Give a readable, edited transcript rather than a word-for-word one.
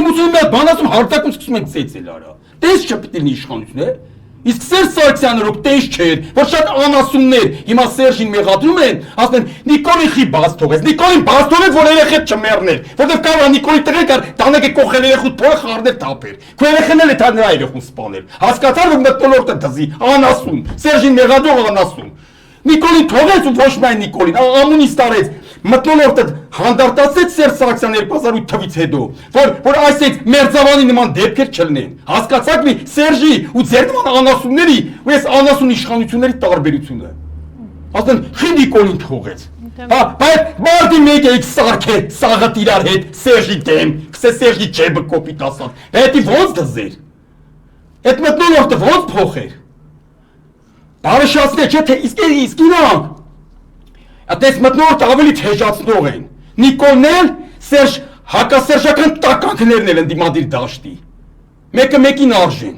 Թումուսյանը մի հատ բան ասում, հարտակում սկսում ենք ծեծել արա։ Տես չպիտի լինի իշխանություն, է։ Իսկ Սերժ Սարգսյանը ռոք տես չէր, որ շատ անասուններ հիմա Սերժին մեղադրում են, ասեն Նիկոլին խի բաց թողեց, Նիկոլին բաց թողեց, որ երեխեք չմեռներ, որտեղ կարող է Նիկոլի տղեկ կար, տանեկը կողել երեխուց փողը խառնել թափեր։ Քո երեխան էլ է թա նրա երեխուն սպանել։ Հասկացար, որ մտնոլորտը դզի, անասուն, Սերժին մեղադրող անասուն։ Նիկոլին թողեց ու ոչ միայն Նիկոլին, ամունից տարեց։ Մտնոլորտը հանդարտացեց Սերժ Սարգսյանը 2008 թվից հետո, որ այսպես մերձավանի նման դեպքեր չլինեն։ Հասկացաք մի Սերժի ու ձեր նման անասունների ու այս անասուն իշխանությունների տարբերությունը։ Ասեն խի Նիկոլին թողեց։ Բայց մարդի մեկ է սարքել սաղըտ իրար հետ Սերժի դեմ, քսե Սերժի ջեբը կոպիտ ասած։ Հետի ո՞նց դզեր։ Այդ մտնոլորտը ո՞նց փոխեր։ Բարեշացնե չէ թե իսկ իրան Այդպես մտնոլորտը ավելի թեժացնող են։ Նիկոլն էլ Սերժ հակասերժական տականքներն էլ են դիմադիր դաշտի։ Մեկը մեկին արժեն։